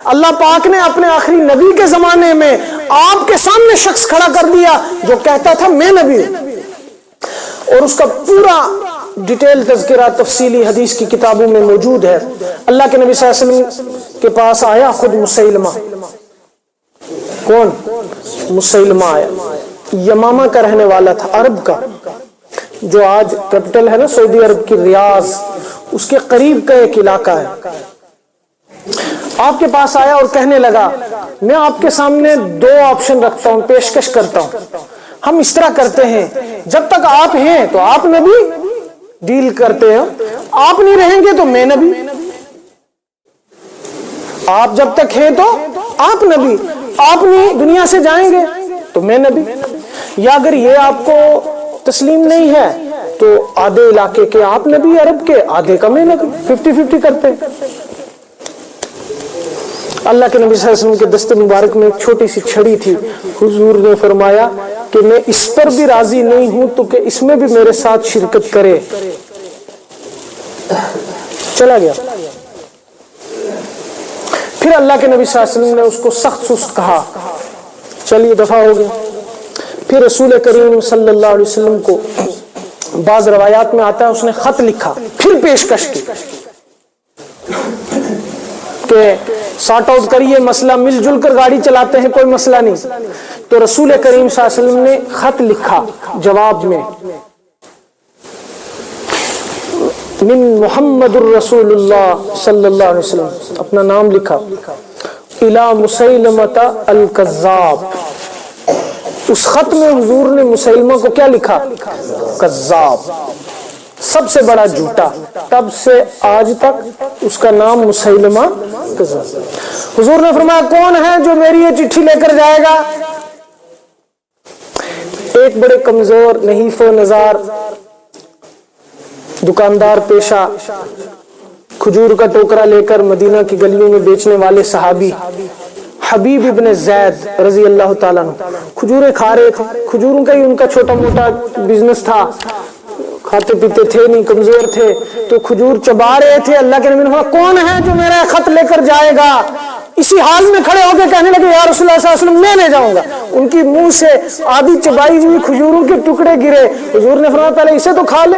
اللہ پاک نے اپنے آخری نبی کے زمانے میں آپ کے سامنے شخص کھڑا کر دیا جو کہتا تھا میں نبی ہوں، اور اس کا پورا ڈیٹیل تذکرہ تفصیلی حدیث کی کتابوں میں موجود ہے۔ اللہ کے نبی صلی اللہ علیہ وسلم کے پاس آیا خود مسیلمہ۔ کون؟ مسیلمہ آیا، یمامہ کا رہنے والا تھا، عرب کا، جو آج کیپٹل ہے نا سعودی عرب کی ریاض، اس کے قریب کا ایک علاقہ ہے۔ آپ کے پاس آیا اور کہنے لگا میں آپ کے سامنے دو آپشن رکھتا ہوں، پیشکش کرتا ہوں، ہم اس طرح کرتے ہیں جب تک آپ ہیں تو آپ نبی ڈیل کرتے ہیں، آپ نہیں رہیں گے تو میں نبی، آپ جب تک ہیں تو آپ نبی، آپ نہیں دنیا سے جائیں گے تو میں نبی، یا اگر یہ آپ کو تسلیم نہیں ہے تو آدھے علاقے کے آپ نبی عرب کے، آدھے کا میں نبی، 50-50 کرتے ہیں۔ اللہ کے نبی صلی اللہ علیہ وسلم کے دست مبارک میں ایک چھوٹی سی چھڑی تھی، حضور نے فرمایا کہ میں اس پر بھی راضی نہیں ہوں تو کہ اس میں بھی میرے ساتھ شرکت کرے، چلا گیا۔ پھر اللہ کے نبی صلی اللہ علیہ وسلم نے اس کو سخت سست کہا، چلیے دفع ہو گیا۔ پھر رسول کریم صلی اللہ علیہ وسلم کو بعض روایات میں آتا ہے اس نے خط لکھا، پھر پیشکش کی کہ سارٹ آؤٹ کریے مسئلہ، مل جل کر گاڑی چلاتے ہیں، کوئی مسئلہ نہیں۔ تو رسول کریم صلی اللہ علیہ وسلم نے خط لکھا جواب میں، من محمد الرسول اللہ صلی اللہ علیہ وسلم، اپنا نام لکھا، الی مسیلمۃ الکذاب۔ اس خط میں حضور نے مسیلمہ کو کیا لکھا؟ کذاب، سب سے بڑا جھوٹا۔ تب سے آج تک اس کا نام مسیلمہ کذاب۔ حضور نے فرمایا کون ہے جو میری یہ چٹھی لے کر جائے گا؟ ایک بڑے کمزور نحیف و نزار دکاندار پیشہ، کھجور کا ٹوکرا لے کر مدینہ کی گلیوں میں بیچنے والے صحابی حبیب ابن زید رضی اللہ تعالیٰ عنہ کھجوریں کھا رہے تھے، کھجوروں کا ہی ان کا چھوٹا موٹا بزنس تھا، کھاتے پیتے تھے نہیں، کمزور تھے، تو کھجور چبا رہے تھے۔ اللہ کے نبی نے کہا کون ہے جو میرا خط لے کر جائے گا؟ اسی حال میں کھڑے ہو کے کہنے لگے یا رسول اللہ صلی اللہ علیہ وسلم میں لے جاؤں گا۔ ان کی منہ سے آدھی چبائی ہوئی کھجوروں کے ٹکڑے گرے، حضور نے فرمایا پہلے اسے تو کھا لے۔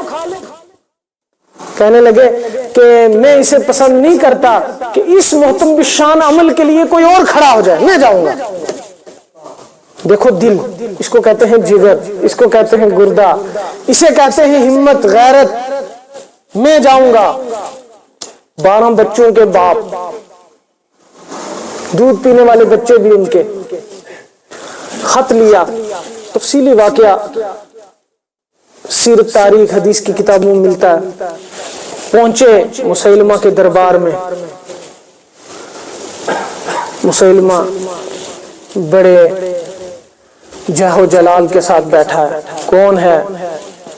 کہنے لگے کہ میں اسے پسند نہیں کرتا کہ اس محتم بالشان عمل کے لیے کوئی اور کھڑا ہو جائے، میں جاؤں گا۔ دیکھو دل، اس کو کہتے ہیں جگر، اس کو کہتے ہیں گردہ، اسے کہتے ہیں ہمت، غیرت، میں جاؤں گا۔ 12 بچوں کے باپ، دودھ پینے والے بچے بھی ان کے، خط لیا، تفصیلی واقعہ سیرت تاریخ حدیث کی کتابوں میں ملتا ہے۔ پہنچے مسیلمہ کے دربار میں، مسیلمہ بڑے جہ و جلال کے ساتھ بیٹھا ہے۔ کون ہے؟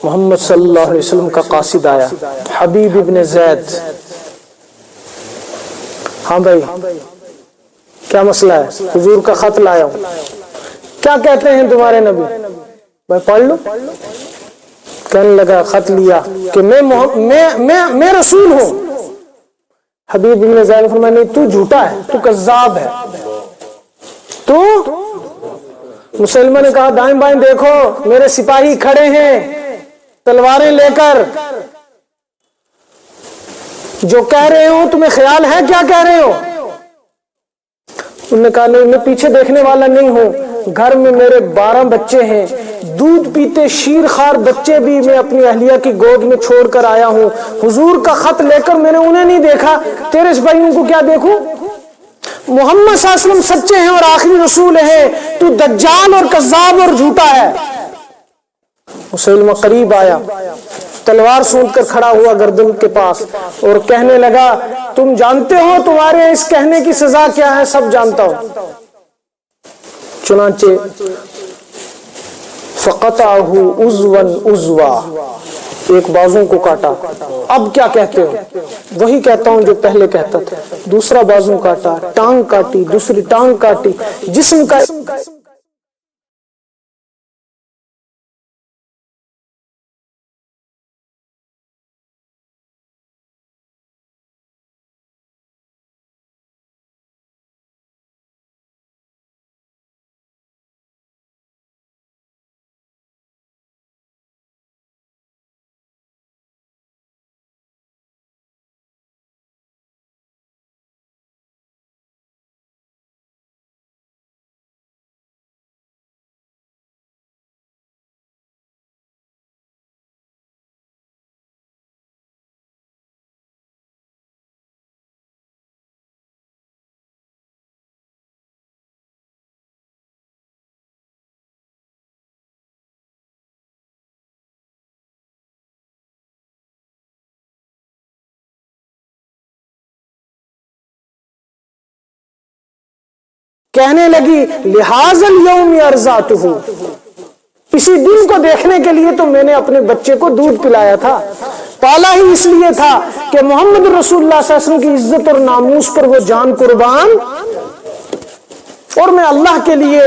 محمد صلی اللہ علیہ وسلم کا قاصد آیا، حبیب ابن زید۔ ہاں بھائی کیا مسئلہ ہے؟ حضور کا خط لایا ہوں، کیا کہتے ہیں تمہارے نبی؟ بھائی پڑھ لو۔ کہنے لگا خط لیا کہ میں رسول ہوں۔ حبیب ابن زید نے فرمایا نہیں، تو جھوٹا ہے، تو کذاب ہے، تو۔ مسلمہ نے کہا دائیں بائیں دیکھو، میرے سپاہی کھڑے ہیں تلواریں لے کر، جو کہہ رہے ہو تمہیں خیال ہے کیا کہہ رہے ہو؟ انہوں نے کہا نہیں، میں پیچھے دیکھنے والا نہیں ہوں، گھر میں میرے 12 بچے ہیں، دودھ پیتے شیر خوار بچے بھی میں اپنی اہلیہ کی گود میں چھوڑ کر آیا ہوں، حضور کا خط لے کر میں نے انہیں نہیں دیکھا، تیرے سپاہیوں کو کیا دیکھوں؟ محمد صلی اللہ علیہ وسلم سچے ہیں اور آخری رسول ہیں، تو دجال اور کذاب اور جھوٹا ہے۔ مسیلمہ قریب آیا، تلوار سونت کر کھڑا ہوا گردن کے پاس اور کہنے لگا تم جانتے ہو تمہارے اس کہنے کی سزا کیا ہے؟ سب جانتا ہوں۔ چنانچہ فقطعہ عضوا عضوا، ایک بازو کو کاٹا۔ اب کیا کہتے ہو؟ وہی کہتا ہوں جو پہلے کہتا تھا۔ دوسرا بازو کاٹا، ٹانگ کاٹی، دوسری ٹانگ کاٹی، جسم کا کہنے لگی لہذا الیوم ارضعتہ، اسی دن کو دیکھنے کے لیے تو میں نے اپنے بچے کو دودھ پلایا تھا، پالا ہی اس لیے تھا کہ محمد رسول اللہ صلی اللہ علیہ وسلم کی عزت اور ناموس پر وہ جان قربان، اور میں اللہ کے لیے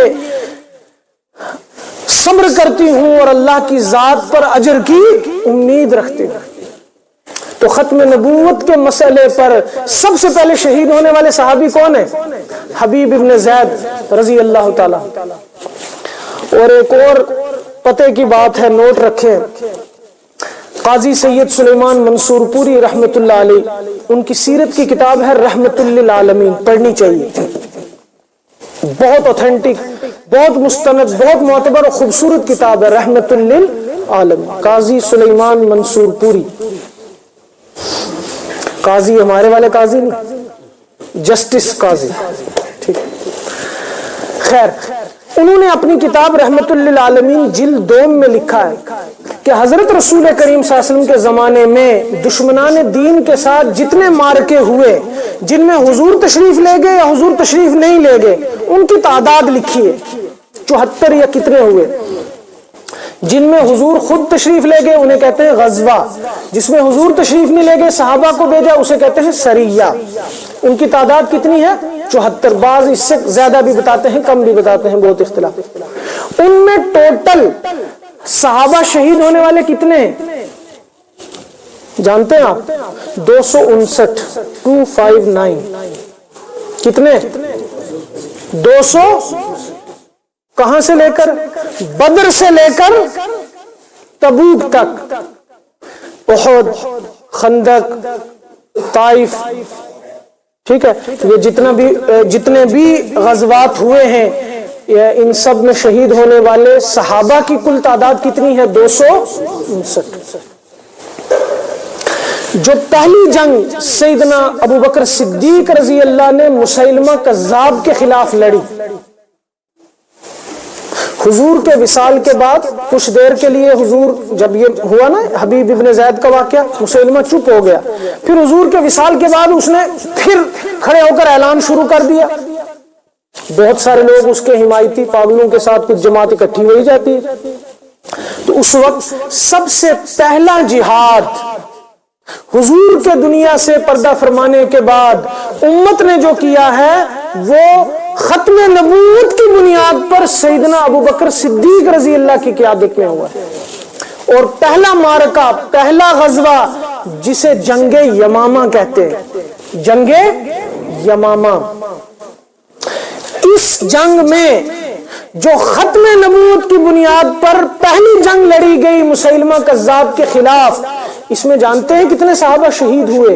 صبر کرتی ہوں اور اللہ کی ذات پر اجر کی امید رکھتی ہوں۔ تو ختم نبوت کے مسئلے پر سب سے پہلے شہید ہونے والے صحابی کون ہیں؟ حبیب ابن زید رضی اللہ تعالی۔ اور ایک اور پتے کی بات ہے، نوٹ رکھیں، قاضی سید سلیمان منصور پوری رحمت اللہ علیہ، ان کی سیرت کی کتاب ہے رحمت للعالمین، پڑھنی چاہیے، بہت اوتھینٹک، بہت مستند، بہت معتبر اور خوبصورت کتاب ہے رحمت للعالمین، قاضی سلیمان منصور پوری۔ قاضی ہمارے والے قاضی نہیں، جسٹس قاضی، ٹھیک۔ خیر، انہوں نے اپنی کتاب رحمت للعالمین جلد 2 میں لکھا ہے کہ حضرت رسول کریم صلی اللہ علیہ وسلم کے زمانے میں دشمنان دین کے ساتھ جتنے مارکے ہوئے، جن میں حضور تشریف لے گئے یا حضور تشریف نہیں لے گئے، ان کی تعداد لکھی ہے، 74 یا کتنے ہوئے۔ جن میں حضور خود تشریف لے گئے انہیں کہتے ہیں غزوہ، جس میں حضور تشریف نہیں لے گئے صحابہ کو بھیجا اسے کہتے ہیں سریہ۔ ان کی تعداد کتنی ہے؟ 74۔ بعض اس سے زیادہ بھی بتاتے ہیں، کم بھی بتاتے ہیں، بہت اختلاف۔ ان میں ٹوٹل صحابہ شہید ہونے والے کتنے ہیں جانتے ہیں آپ؟ 259، 259۔ کتنے؟ 200 کہاں سے لے کر؟ بدر سے لے کر تبوک تک، احد، خندق، طائف، ٹھیک ہے، یہ جتنے بھی غزوات ہوئے ہیں ان سب میں شہید ہونے والے صحابہ کی کل تعداد کتنی ہے؟ 259۔ جو پہلی جنگ سیدنا ابو بکر صدیق رضی اللہ نے مسیلمہ کذاب کے خلاف لڑی، حضور کے وصال کے بعد کچھ دیر کے لیے حضور، جب یہ ہوا نا حبیب ابن زید کا واقعہ، مسیلمہ چپ ہو گیا، پھر حضور کے وصال کے بعد اس نے پھر کھڑے ہو کر اعلان شروع کر دیا، بہت سارے لوگ اس کے حمایتی، پاگلوں کے ساتھ کچھ جماعت اکٹھی ہو ہی جاتی ہے۔ تو اس وقت سب سے پہلا جہاد حضور کے دنیا سے پردہ فرمانے کے بعد امت نے جو کیا ہے وہ ختم نبوت کی بنیاد پر سیدنا ابو بکر صدیق رضی اللہ کی قیادت میں ہوا ہے، اور پہلا معرکہ، پہلا غزوہ جسے جنگ یمامہ کہتے ہیں، جنگ یمامہ، اس جنگ میں جو ختم نبوت کی بنیاد پر پہلی جنگ لڑی گئی مسیلمہ کذاب کے خلاف، اس میں جانتے ہیں کتنے صحابہ شہید ہوئے؟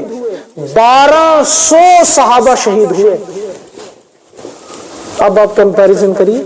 1200 صحابہ شہید ہوئے۔ اب آپ کمپیریزن کریے۔